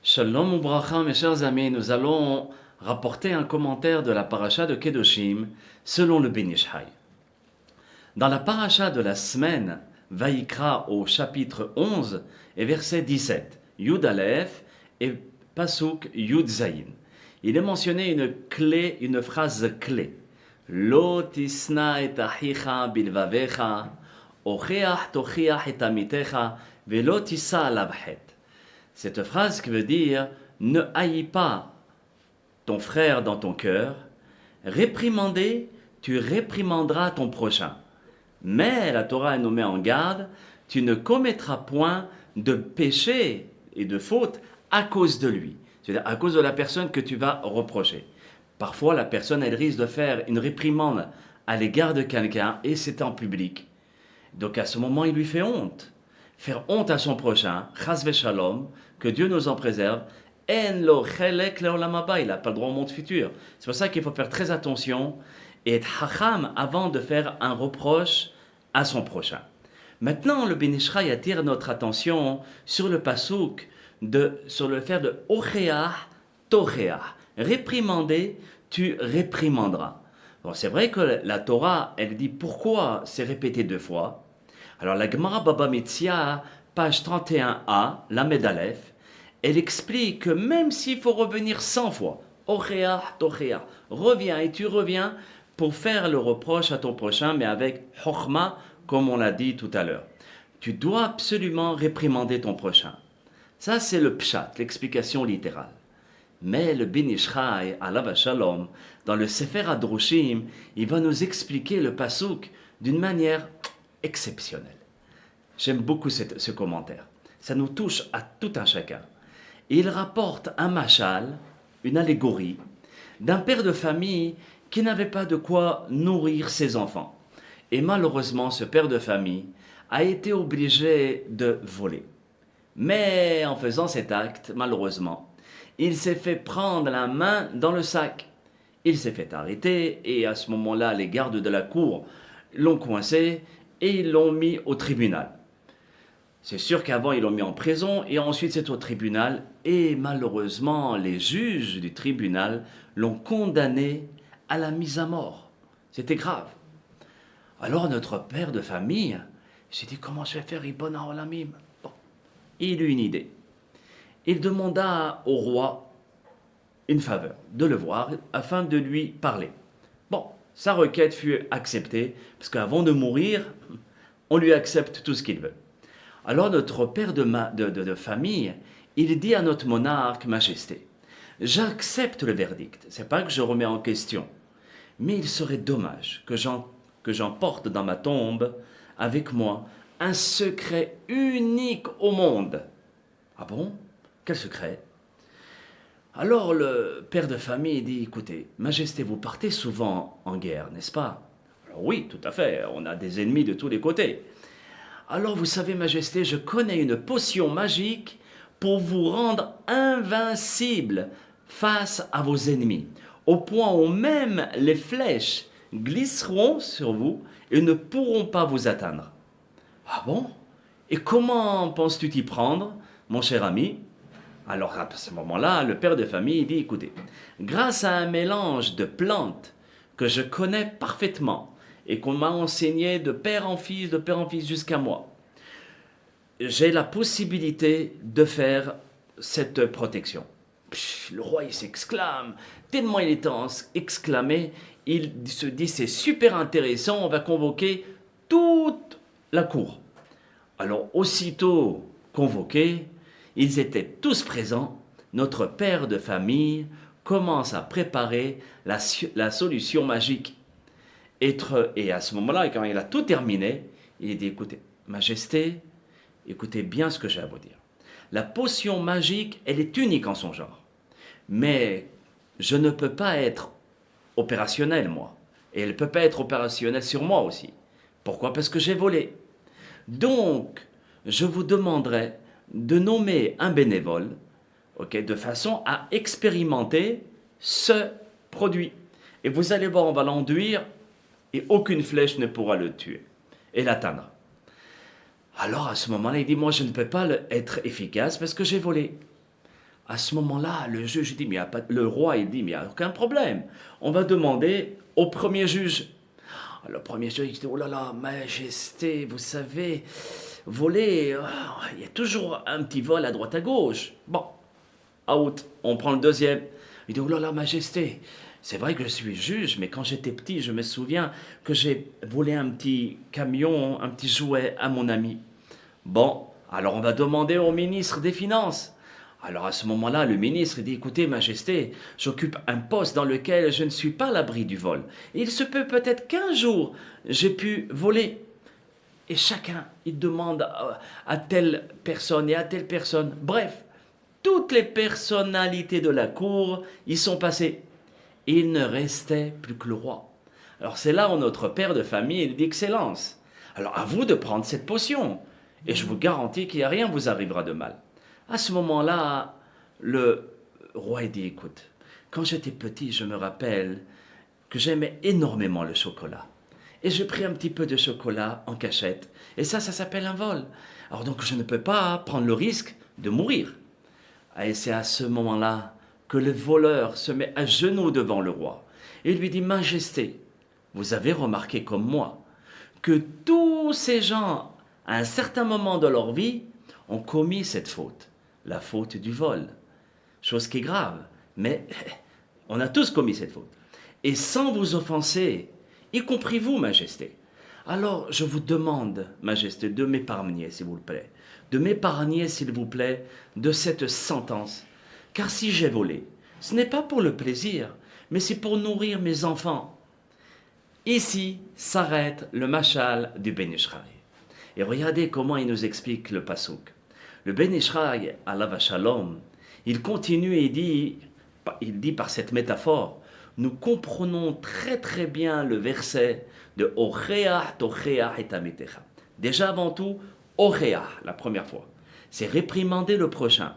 Shalom Ubracha, mes chers amis, nous allons rapporter un commentaire de la paracha de Kedoshim selon le Ben Ish Chai. Dans la paracha de la semaine, Vaïkra au chapitre 11 et verset 17, Yud Aleph et Pasuk Yud Zayin, il est mentionné une phrase clé. Lo tisna et achicha bilvavecha, ocheach tochiach et amitecha, velo tisa alav het. Cette phrase qui veut dire « Ne haïs pas ton frère dans ton cœur, réprimandé, tu réprimanderas ton prochain. Mais la Torah nous met en garde, tu ne commettras point de péché et de faute à cause de lui. » C'est-à-dire à cause de la personne que tu vas reprocher. Parfois, la personne, elle risque de faire une réprimande à l'égard de quelqu'un et c'est en public. Donc à ce moment, il lui fait honte. Faire honte à son prochain, chas v'shalom, que Dieu nous en préserve, en lo chelek leolam haba, il n'a pas le droit au monde futur. C'est pour ça qu'il faut faire très attention et être hacham avant de faire un reproche à son prochain. Maintenant, le Ben Ish Chai attire notre attention sur le pasuk, sur le faire de ocheach tocheach. Réprimander, tu réprimanderas. Bon, c'est vrai que la Torah, elle dit pourquoi c'est répété deux fois. Alors la Gemara Baba Metzia, page 31a, Lamed Aleph, elle explique que même s'il faut revenir 100 fois, Ocheach, Tocheach, reviens et tu reviens pour faire le reproche à ton prochain, mais avec Chochma, comme on l'a dit tout à l'heure. Tu dois absolument réprimander ton prochain. Ça c'est le pshat, l'explication littérale. Mais le Ben Ish Chai, alav shalom, dans le Sefer Hadroshim, il va nous expliquer le pasuk d'une manière exceptionnel. J'aime beaucoup ce commentaire. Ça nous touche à tout un chacun. Et il rapporte un machal, une allégorie, d'un père de famille qui n'avait pas de quoi nourrir ses enfants. Et malheureusement, ce père de famille a été obligé de voler. Mais en faisant cet acte, malheureusement, il s'est fait prendre la main dans le sac. Il s'est fait arrêter et à ce moment-là, les gardes de la cour l'ont coincé et ils l'ont mis au tribunal. C'est sûr qu'avant ils l'ont mis en prison et ensuite c'est au tribunal et malheureusement les juges du tribunal l'ont condamné à la mise à mort. C'était grave. Alors notre père de famille s'est dit comment je vais faire Ibn Olamim. Bon, il eut une idée. Il demanda au roi une faveur, de le voir afin de lui parler. Bon, sa requête fut acceptée parce qu'avant de mourir, on lui accepte tout ce qu'il veut. Alors notre père de famille, il dit à notre monarque, Majesté, j'accepte le verdict, c'est pas que je remets en question, mais il serait dommage que j'emporte dans ma tombe avec moi un secret unique au monde. Ah bon? Quel secret? Alors le père de famille dit, écoutez, Majesté, vous partez souvent en guerre, n'est-ce pas? Alors oui, tout à fait, on a des ennemis de tous les côtés. Alors vous savez, Majesté, je connais une potion magique pour vous rendre invincible face à vos ennemis, au point où même les flèches glisseront sur vous et ne pourront pas vous atteindre. Ah bon? Et comment penses-tu t'y prendre, mon cher ami? Alors à ce moment-là, le père de famille dit, écoutez, grâce à un mélange de plantes que je connais parfaitement, et qu'on m'a enseigné de père en fils jusqu'à moi, j'ai la possibilité de faire cette protection. Le roi, il s'exclame, tellement il est exclamé, il se dit, c'est super intéressant, on va convoquer toute la cour. Alors, aussitôt convoqués, ils étaient tous présents, notre père de famille commence à préparer la solution magique. Et à ce moment-là, quand il a tout terminé, il dit, écoutez, Majesté, écoutez bien ce que j'ai à vous dire. La potion magique, elle est unique en son genre. Mais je ne peux pas être opérationnel, moi. Et elle ne peut pas être opérationnelle sur moi aussi. Pourquoi? Parce que j'ai volé. Donc, je vous demanderai de nommer un bénévole, de façon à expérimenter ce produit. Et vous allez voir, on va l'enduire et aucune flèche ne pourra le tuer et l'atteindre. Alors à ce moment-là, il dit, moi je ne peux pas être efficace parce que j'ai volé. À ce moment-là, le juge dit, mais il y a pas, le roi, il dit, mais il n'y a aucun problème. On va demander au premier juge. Le premier juge, il dit, oh là là, majesté, vous savez, voler, il y a toujours un petit vol à droite à gauche. Bon, out, on prend le deuxième. Il dit, oh là là, majesté, c'est vrai que je suis juge, mais quand j'étais petit, je me souviens que j'ai volé un petit camion, un petit jouet à mon ami. Bon, alors on va demander au ministre des Finances. Alors à ce moment-là, le ministre dit, écoutez, Majesté, j'occupe un poste dans lequel je ne suis pas à l'abri du vol. Et il se peut peut-être qu'un jour, j'ai pu voler. Et chacun, il demande à telle personne et à telle personne. Bref, toutes les personnalités de la cour y sont passées. Il ne restait plus que le roi. Alors c'est là où notre père de famille il dit, Excellence, alors à vous de prendre cette potion. Et je vous garantis qu'il n'y a rien vous arrivera de mal. À ce moment-là, le roi dit, écoute, quand j'étais petit, je me rappelle que j'aimais énormément le chocolat. Et j'ai pris un petit peu de chocolat en cachette. Et ça s'appelle un vol. Alors donc je ne peux pas prendre le risque de mourir. Et c'est à ce moment-là que le voleur se met à genoux devant le roi. Et lui dit, Majesté, vous avez remarqué comme moi que tous ces gens, à un certain moment de leur vie, ont commis cette faute. La faute du vol. Chose qui est grave, mais on a tous commis cette faute. Et sans vous offenser, y compris vous, Majesté. Alors, je vous demande, Majesté, de m'épargner, s'il vous plaît. De m'épargner, s'il vous plaît, de cette sentence. Car si j'ai volé, ce n'est pas pour le plaisir, mais c'est pour nourrir mes enfants. Ici s'arrête le machal du Ben Ishraï. Et regardez comment il nous explique le pasouk. Le Ben Ishraï, alav shalom, il continue et il dit par cette métaphore, nous comprenons très très bien le verset de Ocheach tocheach et ametecha. Déjà avant tout, Ocheach, la première fois, c'est réprimander le prochain.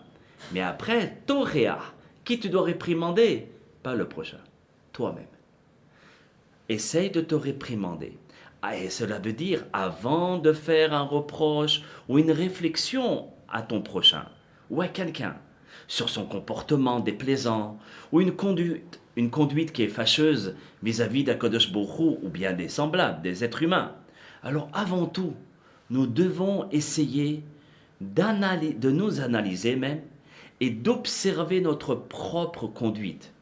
Mais après, tocheach, qui tu dois réprimander? Pas le prochain, toi-même. Essaye de te réprimander. Et cela veut dire, avant de faire un reproche ou une réflexion à ton prochain ou à quelqu'un sur son comportement déplaisant ou une conduite qui est fâcheuse vis-à-vis d'Akadosh Baruch Hu ou bien des semblables, des êtres humains. Alors avant tout, nous devons essayer de nous analyser même et d'observer notre propre conduite.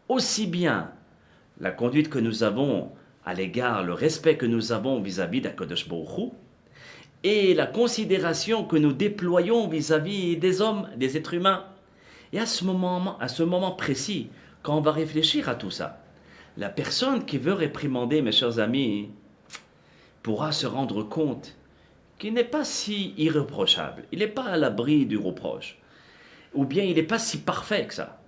Aussi bien la conduite que nous avons à l'égard, le respect que nous avons vis-à-vis d'Akadosh Baruch Hu, et la considération que nous déployons vis-à-vis des hommes, des êtres humains. Et à ce moment précis, quand on va réfléchir à tout ça, la personne qui veut réprimander, mes chers amis, pourra se rendre compte qu'il n'est pas si irréprochable, il n'est pas à l'abri du reproche, ou bien il n'est pas si parfait que ça.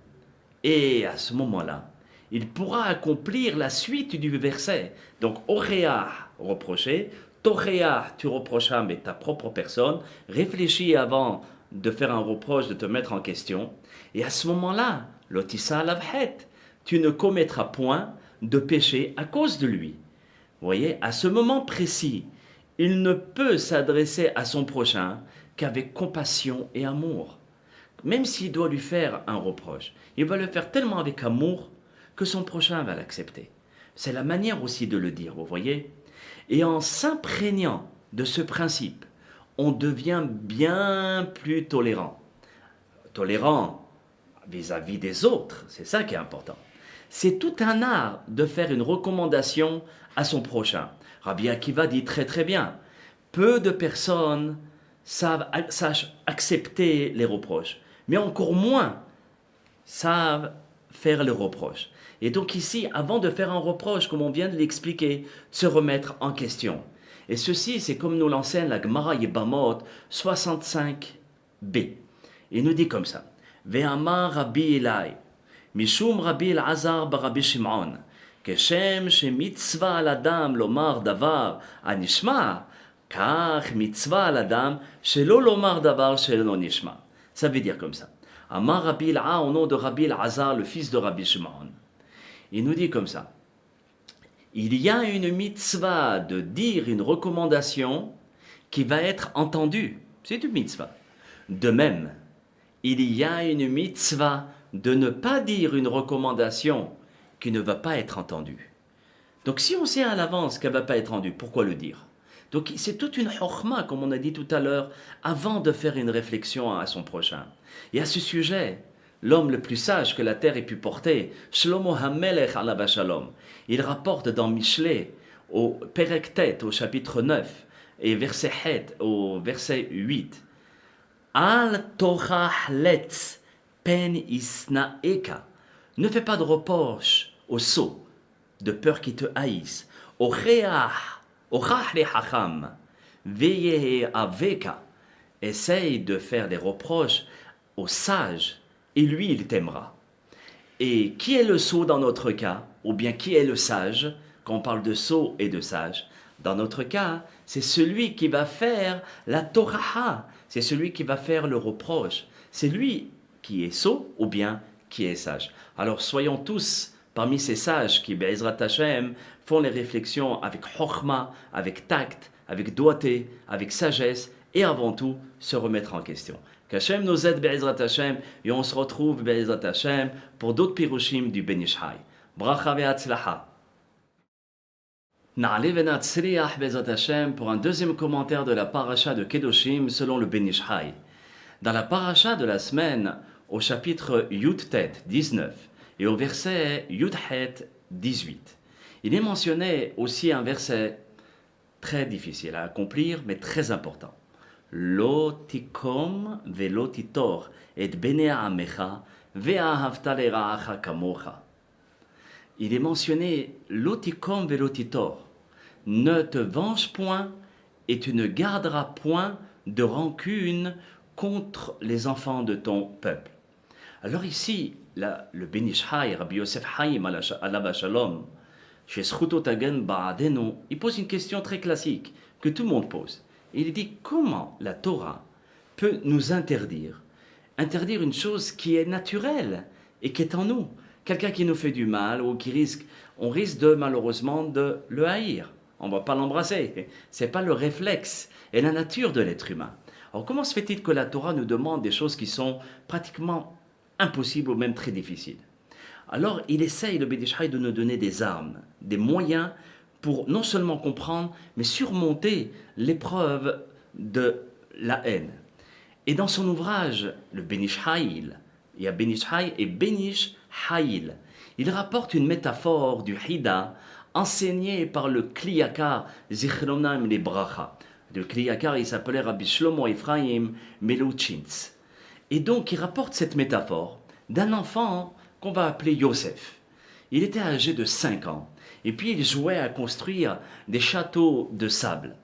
Et à ce moment-là, il pourra accomplir la suite du verset. Donc, Oréa, reprocher, Toréa, tu reprochas, mais ta propre personne. Réfléchis avant de faire un reproche, de te mettre en question. Et à ce moment-là, Lotissa lavhet, tu ne commettras point de péché à cause de lui. Vous voyez, à ce moment précis, il ne peut s'adresser à son prochain qu'avec compassion et amour. Même s'il doit lui faire un reproche, il va le faire tellement avec amour que son prochain va l'accepter. C'est la manière aussi de le dire, vous voyez. Et en s'imprégnant de ce principe, on devient bien plus tolérant. Tolérant vis-à-vis des autres, c'est ça qui est important. C'est tout un art de faire une recommandation à son prochain. Rabbi Akiva dit très très bien, peu de personnes sachent accepter les reproches, mais encore moins savent faire les reproches. Et donc ici, avant de faire un reproche, comme on vient de l'expliquer, se remettre en question. Et ceci, c'est comme nous l'enseigne la Gemara Yebamot 65b. Il nous dit comme ça. Ve'amar Rabbi Elai, Mishum Rabbi Elazar bar Rabbi Shimon, Keshem shemitzvah al adam lomar davar anishma, kach mitzvah al adam shelo lomar davar shelo nishma. Ça veut dire comme ça. Amar Rabbi Elai, au nom de Rabbi Elazar, le fils de Rabbi Shimon. Il nous dit comme ça. Il y a une mitzvah de dire une recommandation qui va être entendue. C'est une mitzvah. De même, il y a une mitzvah de ne pas dire une recommandation qui ne va pas être entendue. Donc si on sait à l'avance qu'elle ne va pas être entendue, pourquoi le dire? Donc c'est toute une chokhma, comme on a dit tout à l'heure, avant de faire une réflexion à son prochain. Et à ce sujet, l'homme le plus sage que la terre ait pu porter, Shlomo HaMelech alav shalom, il rapporte dans Mishlei, au Perek Tet, au chapitre 9, et verset Het, au verset 8, Al torach letz pen isnaeka, ne fais pas de reproche au sot, de peur qu'il te haïsse, au réach, au rachli hacham, veillez aveka, essaye de faire des reproches au sage, et lui il t'aimera. Et qui est le sot dans notre cas, ou bien qui est le sage, quand on parle de sot et de sage? Dans notre cas, c'est celui qui va faire la Torah, c'est celui qui va faire le reproche, c'est lui qui est sot ou bien qui est sage. Alors soyons tous parmi ces sages qui, Be'ezrat Hashem, font les réflexions avec chokhma, avec tact, avec doigté, avec sagesse et avant tout se remettre en question. Qu'Hashem nous aide Be'ezrat Hashem et on se retrouve Be'ezrat Hashem pour d'autres pirushim du Ben Ish Chai. Bracha ve'atzlacha. Na'ale ve'natzriach Be'ezrat Hashem pour un deuxième commentaire de la paracha de Kedoshim selon le Ben Ish Chai. Dans la paracha de la semaine, au chapitre Yud-Tet 19 et au verset Yud-Het 18, il est mentionné aussi un verset très difficile à accomplir mais très important. Lo tikom ve'lo titor et bnei amecha ve'ahavta lera'acha kamocha. Il est mentionné lo tikom ve'lo titor. Ne te venge point et tu ne garderas point de rancune contre les enfants de ton peuple. Alors ici, le Ben Ish Chai, Rabbi Yosef Haim alav shalom, chez Zchuto Tagen Ba'adenu, il pose une question très classique que tout le monde pose. Et il dit comment la Torah peut nous interdire une chose qui est naturelle et qui est en nous. Quelqu'un qui nous fait du mal ou on risque de malheureusement de le haïr. On ne va pas l'embrasser. Ce n'est pas le réflexe et la nature de l'être humain. Alors comment se fait-il que la Torah nous demande des choses qui sont pratiquement impossibles ou même très difficiles? Alors il essaye, le Ben Ish Chai, de nous donner des armes, des moyens pour non seulement comprendre, mais surmonter l'épreuve de la haine. Et dans son ouvrage, le Ben Ish Chai, il y a Ben Ish Chai et Ben Ish Chai, il rapporte une métaphore du Hida enseignée par le Kli Yakar Zichronam le Bracha. Le Kli Yakar, il s'appelait Rabbi Shlomo Ephraim Melouchintz. Et donc il rapporte cette métaphore d'un enfant qu'on va appeler Yosef. Il était âgé de 5 ans. Et puis il jouait à construire des châteaux de sable.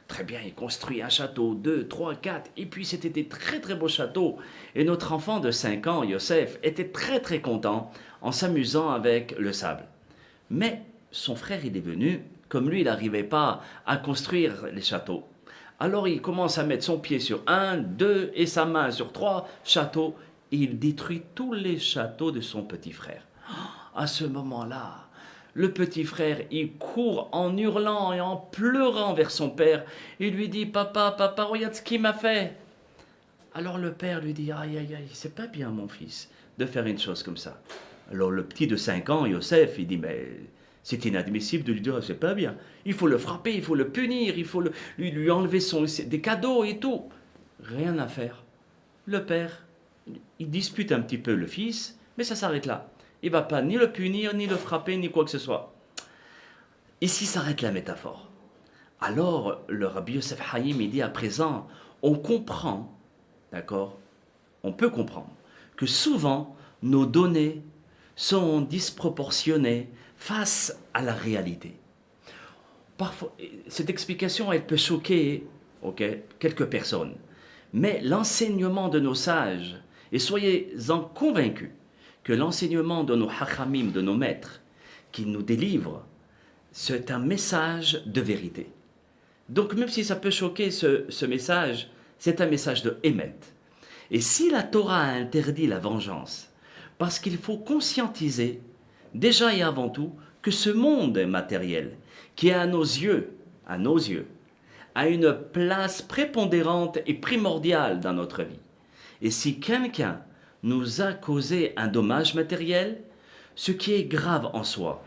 Très bien, il construit un château, 2, 3, 4, et puis c'était des très très beaux châteaux. Et notre enfant de 5 ans, Yosef, était très très content en s'amusant avec le sable. Mais son frère, il est venu, comme lui, il n'arrivait pas à construire les châteaux. Alors il commence à mettre son pied sur 1, 2 et sa main sur 3 châteaux, et il détruit tous les châteaux de son petit frère. À ce moment-là, le petit frère, il court en hurlant et en pleurant vers son père. Il lui dit, papa, regarde ce qu'il m'a fait. Alors le père lui dit, aïe, aïe, aïe, c'est pas bien mon fils de faire une chose comme ça. Alors le petit de 5 ans, Yosef, il dit, mais c'est inadmissible de lui dire, c'est pas bien. Il faut le frapper, il faut le punir, il faut lui enlever des cadeaux et tout. Rien à faire. Le père, il dispute un petit peu le fils, mais ça s'arrête là. Il ne va pas ni le punir, ni le frapper, ni quoi que ce soit. Ici s'arrête la métaphore. Alors, le Rabbi Yosef Haim, il dit à présent, on comprend, d'accord? On peut comprendre que souvent, nos données sont disproportionnées face à la réalité. Parfois, cette explication, elle peut choquer quelques personnes. Mais l'enseignement de nos sages, et soyez-en convaincus, que l'enseignement de nos hachamim, de nos maîtres, qui nous délivrent, c'est un message de vérité. Donc même si ça peut choquer ce message, c'est un message de Emet. Et si la Torah a interdit la vengeance, parce qu'il faut conscientiser, déjà et avant tout, que ce monde matériel, qui est à nos yeux, a une place prépondérante et primordiale dans notre vie. Et si quelqu'un nous a causé un dommage matériel, ce qui est grave en soi,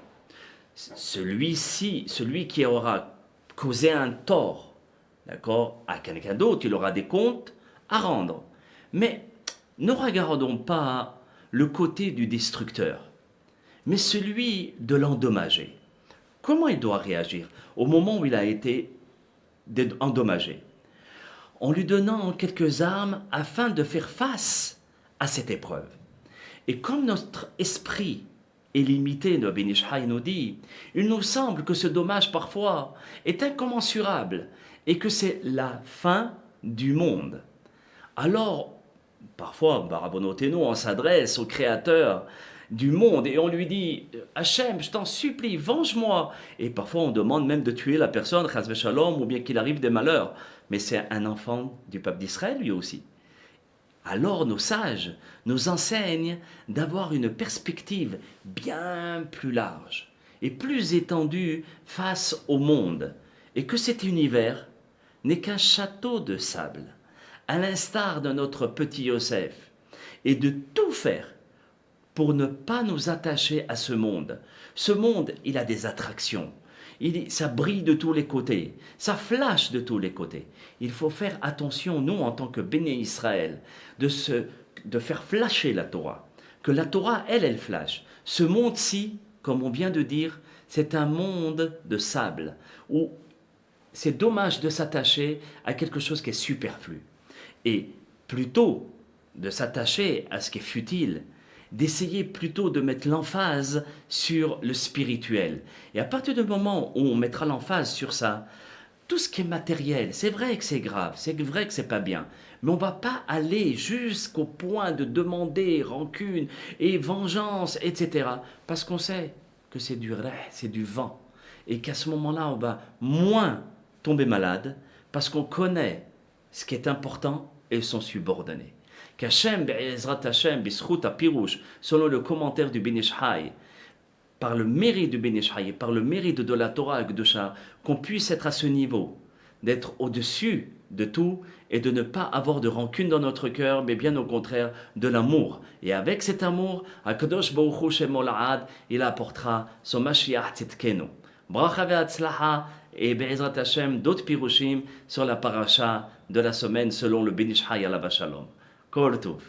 celui qui aura causé un tort, d'accord, à quelqu'un d'autre, il aura des comptes à rendre. Mais ne regardons pas le côté du destructeur, mais celui de l'endommagé. Comment il doit réagir au moment où il a été endommagé? En lui donnant quelques armes afin de faire face à cette épreuve. Et comme notre esprit est limité, le Ben Ish Hai nous dit, il nous semble que ce dommage parfois est incommensurable et que c'est la fin du monde. Alors, parfois, Barabonoteno, on s'adresse au Créateur du monde et on lui dit Hachem, je t'en supplie, venge-moi. Et parfois on demande même de tuer la personne, Chazve Shalom, ou bien qu'il arrive des malheurs. Mais c'est un enfant du peuple d'Israël lui aussi. Alors nos sages nous enseignent d'avoir une perspective bien plus large et plus étendue face au monde, et que cet univers n'est qu'un château de sable, à l'instar de notre petit Yosef, et de tout faire pour ne pas nous attacher à ce monde. Ce monde, il a des attractions. Ça brille de tous les côtés. Ça flash de tous les côtés. Il faut faire attention, nous, en tant que Béné Israël, de faire flasher la Torah. Que la Torah, elle flash. Ce monde-ci, comme on vient de dire, c'est un monde de sable, où c'est dommage de s'attacher à quelque chose qui est superflu. Et plutôt de s'attacher à ce qui est futile, d'essayer plutôt de mettre l'emphase sur le spirituel. Et à partir du moment où on mettra l'emphase sur ça, tout ce qui est matériel, c'est vrai que c'est grave, c'est vrai que c'est pas bien, mais on va pas aller jusqu'au point de demander rancune et vengeance, etc. Parce qu'on sait que c'est du reh, c'est du vent, et qu'à ce moment-là, on va moins tomber malade, parce qu'on connaît ce qui est important et son subordonné. Qu'Hachem, Be'ezrat Hashem, Bischut Apirouche, selon le commentaire du Ben Ish Hai, par le mérite du Ben Ish Hai, par le mérite de la Torah Akdosha, qu'on puisse être à ce niveau, d'être au-dessus de tout et de ne pas avoir de rancune dans notre cœur, mais bien au contraire de l'amour. Et avec cet amour, Akadosh Baruch Hu Shemo La'ad, il apportera son Mashiach Tzidkenu. Bracha ve'atzlacha et Be'ezrat Hashem, d'autres pirushim sur la paracha de la semaine selon le Ben Ish Hai Alav Shalom. Kol Tov.